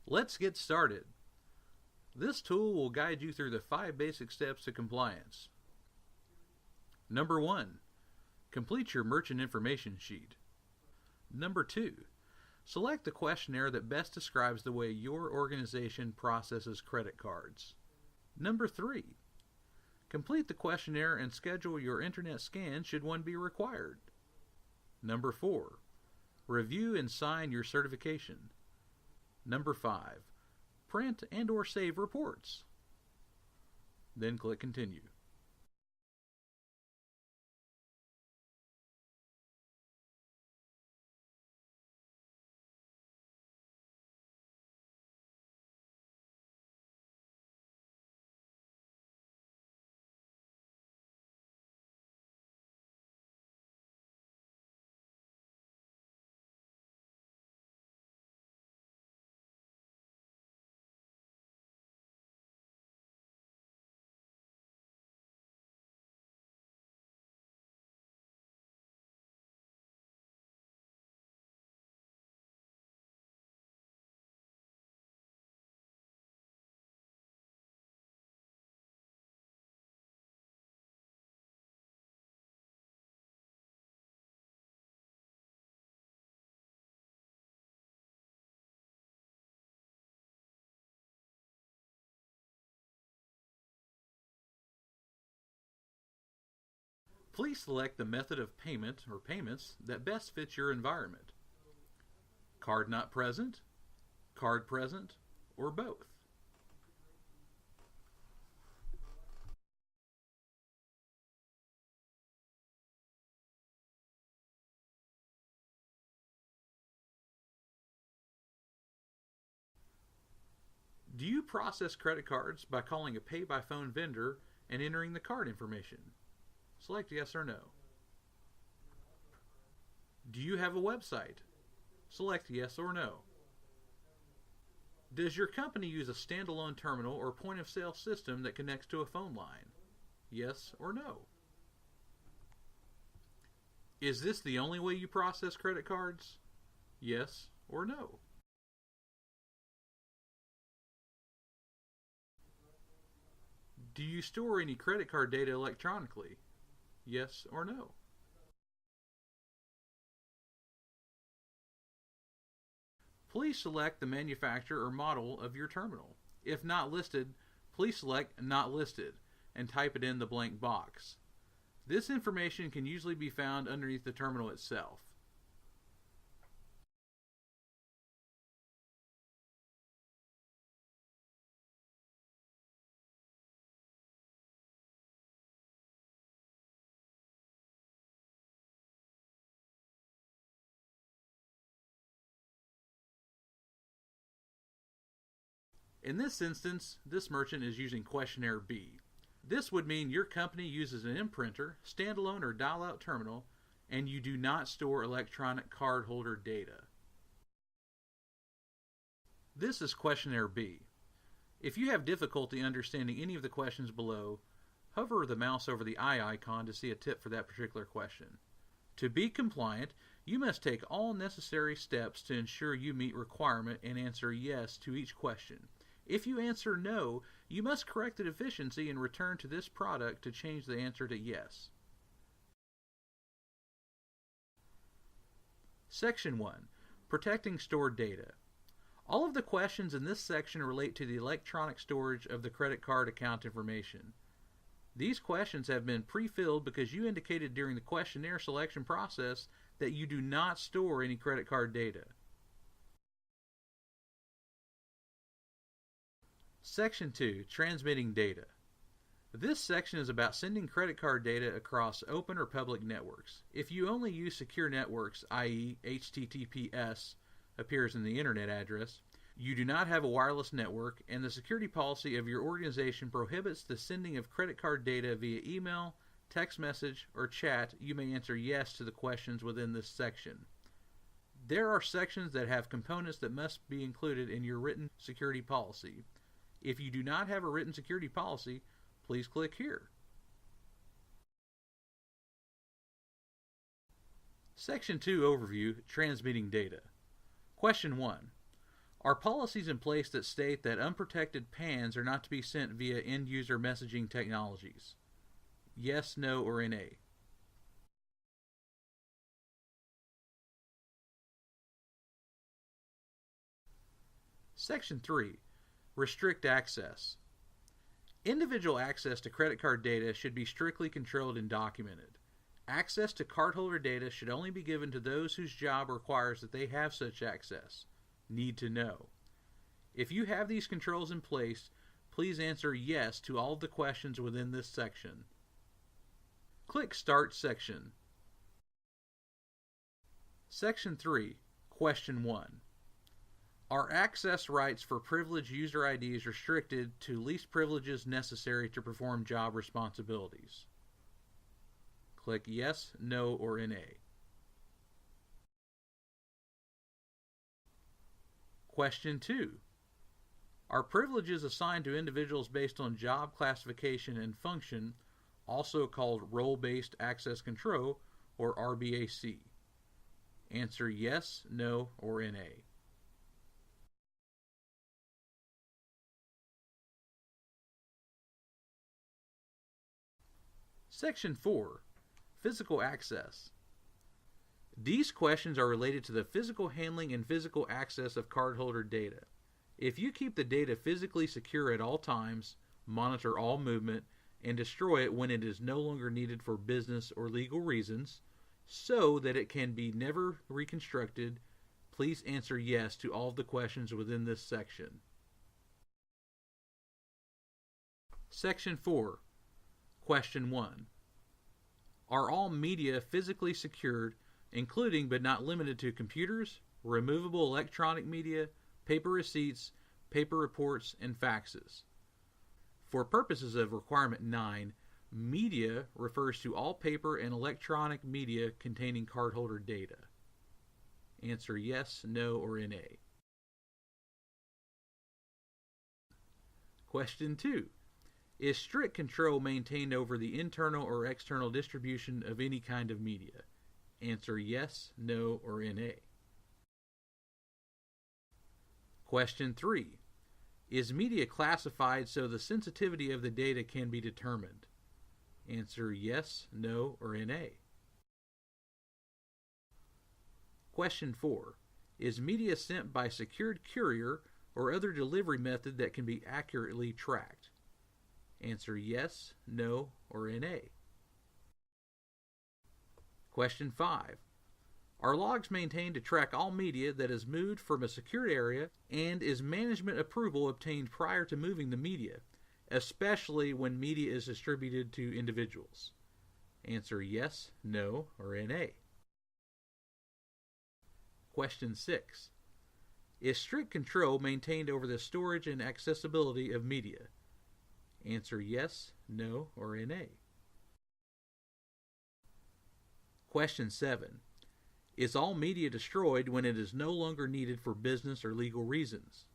Let's get started. This tool will guide you through the 5 basic steps to compliance. Number 1. Complete your merchant information sheet. Number 2. Select the questionnaire that best describes the way your organization processes credit cards. Number 3. Complete the questionnaire and schedule your internet scan should one be required. Number 4. Review and sign your certification. Number 5. Print and/or save reports. Then click Continue. Please select the method of payment or payments that best fits your environment. Card not present, card present, or both. Do you process credit cards by calling a pay-by-phone vendor and entering the card information? Select yes or no. Do you have a website? Select yes or no. Does your company use a standalone terminal or point-of-sale system that connects to a phone line? Yes or no. Is this the only way you process credit cards? Yes or no. Do you store any credit card data electronically? Yes or no. Please select the manufacturer or model of your terminal. If not listed, please select Not Listed and type it in the blank box. This information can usually be found underneath the terminal itself. In this instance, this merchant is using Questionnaire B. This would mean your company uses an imprinter, standalone or dial-out terminal, and you do not store electronic cardholder data. This is Questionnaire B. If you have difficulty understanding any of the questions below, hover the mouse over the eye icon to see a tip for that particular question. To be compliant, you must take all necessary steps to ensure you meet requirement and answer yes to each question. If you answer no, you must correct the deficiency and return to this product to change the answer to yes. Section 1. Protecting stored data. All of the questions in this section relate to the electronic storage of the credit card account information. These questions have been pre-filled because you indicated during the questionnaire selection process that you do not store any credit card data. Section 2. Transmitting data. This section is about sending credit card data across open or public networks. If you only use secure networks, i.e. HTTPS appears in the internet address, you do not have a wireless network, and the security policy of your organization prohibits the sending of credit card data via email, text message, or chat, you may answer yes to the questions within this section. There are sections that have components that must be included in your written security policy. If you do not have a written security policy, please click here. Section 2 Overview, Transmitting Data. Question 1. Are policies in place that state that unprotected PANs are not to be sent via end-user messaging technologies? Yes, no, or NA? Section 3. Restrict access. Individual access to credit card data should be strictly controlled and documented. Access to cardholder data should only be given to those whose job requires that they have such access. Need to know. If you have these controls in place, please answer yes to all of the questions within this section. Click Start Section. Section 3. Question 1. Are access rights for privileged user IDs restricted to least privileges necessary to perform job responsibilities? Click Yes, No, or NA. Question 2. Are privileges assigned to individuals based on job classification and function, also called role-based access control, or RBAC? Answer yes, no, or NA. Section 4. Physical access. These questions are related to the physical handling and physical access of cardholder data. If you keep the data physically secure at all times, monitor all movement, and destroy it when it is no longer needed for business or legal reasons, so that it can be never reconstructed, please answer yes to all of the questions within this section. Section 4. Question 1. Are all media physically secured, including but not limited to computers, removable electronic media, paper receipts, paper reports, and faxes? For purposes of Requirement 9, media refers to all paper and electronic media containing cardholder data. Answer yes, no, or NA. Question 2. Is strict control maintained over the internal or external distribution of any kind of media? Answer yes, no, or NA. Question 3. Is media classified so the sensitivity of the data can be determined? Answer yes, no, or NA. Question 4. Is media sent by secured courier or other delivery method that can be accurately tracked? Answer yes, no, or NA. Question 5. Are logs maintained to track all media that is moved from a secured area, and is management approval obtained prior to moving the media, especially when media is distributed to individuals? Answer yes, no, or NA. Question 6. Is strict control maintained over the storage and accessibility of media? Answer yes, no, or NA. Question 7. Is all media destroyed when it is no longer needed for business or legal reasons?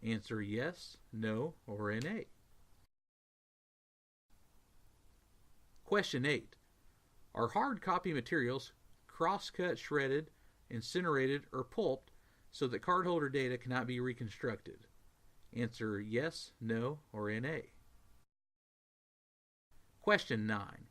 Answer yes, no, or NA. Question 8. Are hard copy materials cross-cut, shredded, incinerated, or pulped so that cardholder data cannot be reconstructed? Answer yes, no, or NA. Question 9.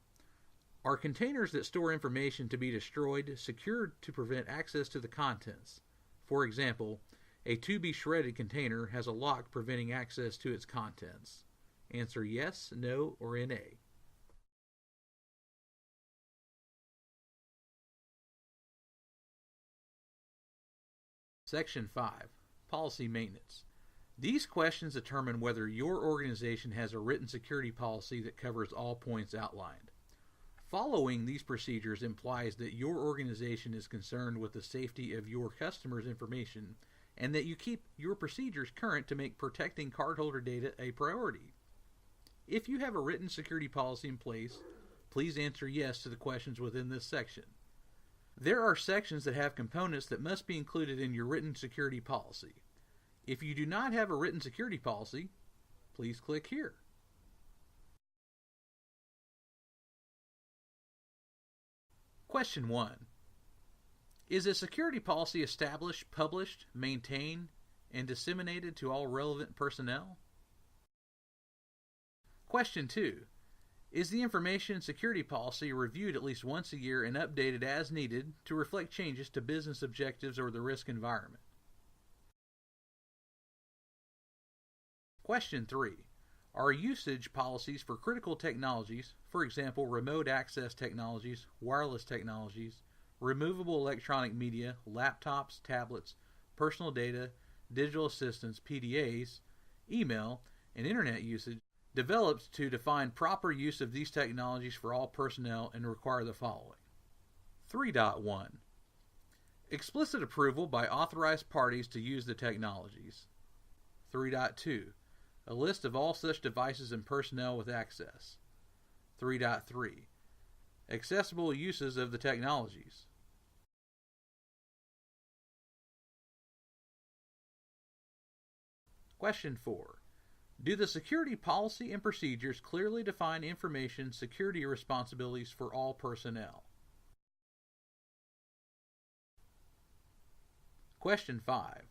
Are containers that store information to be destroyed secured to prevent access to the contents? For example, a to-be-shredded container has a lock preventing access to its contents. Answer yes, no, or NA. Section 5. Policy Maintenance. These questions determine whether your organization has a written security policy that covers all points outlined. Following these procedures implies that your organization is concerned with the safety of your customers' information and that you keep your procedures current to make protecting cardholder data a priority. If you have a written security policy in place, please answer yes to the questions within this section. There are sections that have components that must be included in your written security policy. If you do not have a written security policy, please click here. Question 1. Is a security policy established, published, maintained, and disseminated to all relevant personnel? Question 2. Is the information security policy reviewed at least once a year and updated as needed to reflect changes to business objectives or the risk environment? Question 3. Are usage policies for critical technologies, for example, remote access technologies, wireless technologies, removable electronic media, laptops, tablets, personal data, digital assistants, PDAs, email, and internet usage, developed to define proper use of these technologies for all personnel and require the following? 3.1. Explicit approval by authorized parties to use the technologies. 3.2. A list of all such devices and personnel with access. 3.3. Accessible uses of the technologies. Question 4. Do the security policy and procedures clearly define information security responsibilities for all personnel? Question 5.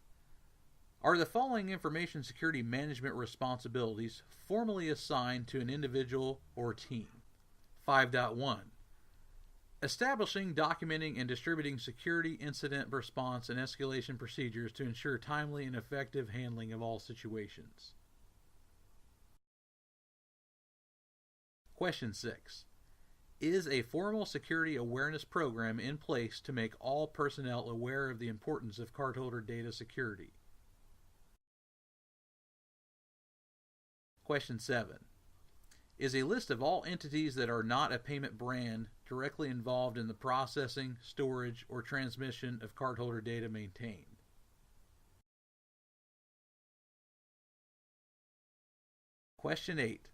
Are the following information security management responsibilities formally assigned to an individual or team? 5.1. Establishing, documenting, and distributing security incident response and escalation procedures to ensure timely and effective handling of all situations. Question 6. Is a formal security awareness program in place to make all personnel aware of the importance of cardholder data security? Question 7. Is a list of all entities that are not a payment brand directly involved in the processing, storage, or transmission of cardholder data maintained? Question 8.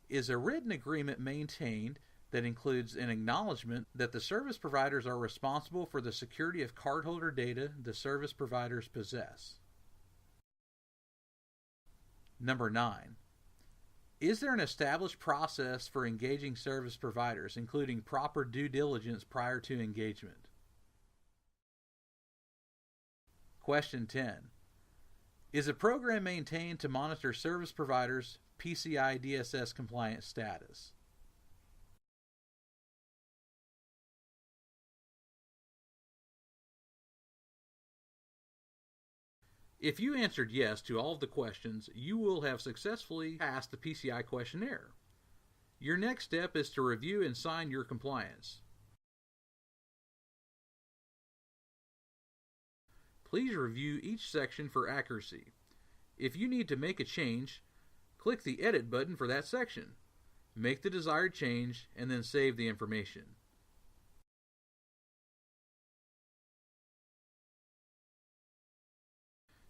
Is a written agreement maintained that includes an acknowledgement that the service providers are responsible for the security of cardholder data the service providers possess? Number 9. Is there an established process for engaging service providers, including proper due diligence prior to engagement? Question 10. Is a program maintained to monitor service providers' PCI DSS compliance status? If you answered yes to all of the questions, you will have successfully passed the PCI questionnaire. Your next step is to review and sign your compliance. Please review each section for accuracy. If you need to make a change, click the Edit button for that section. Make the desired change and then save the information.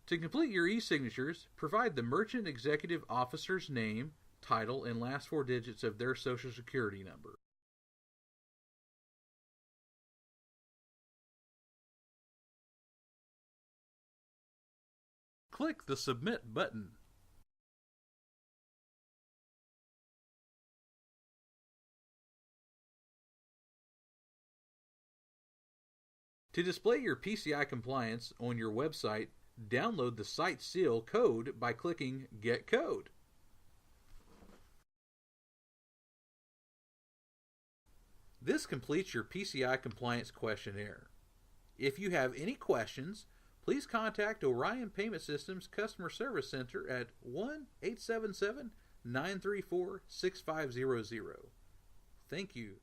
To complete your e-signatures, provide the Merchant Executive Officer's name, title, and last 4 digits of their Social Security number. Click the Submit button. To display your PCI compliance on your website, download the Site Seal code by clicking Get Code. This completes your PCI compliance questionnaire. If you have any questions, please contact Orion Payment Systems Customer Service Center at 1-877-934-6500. Thank you.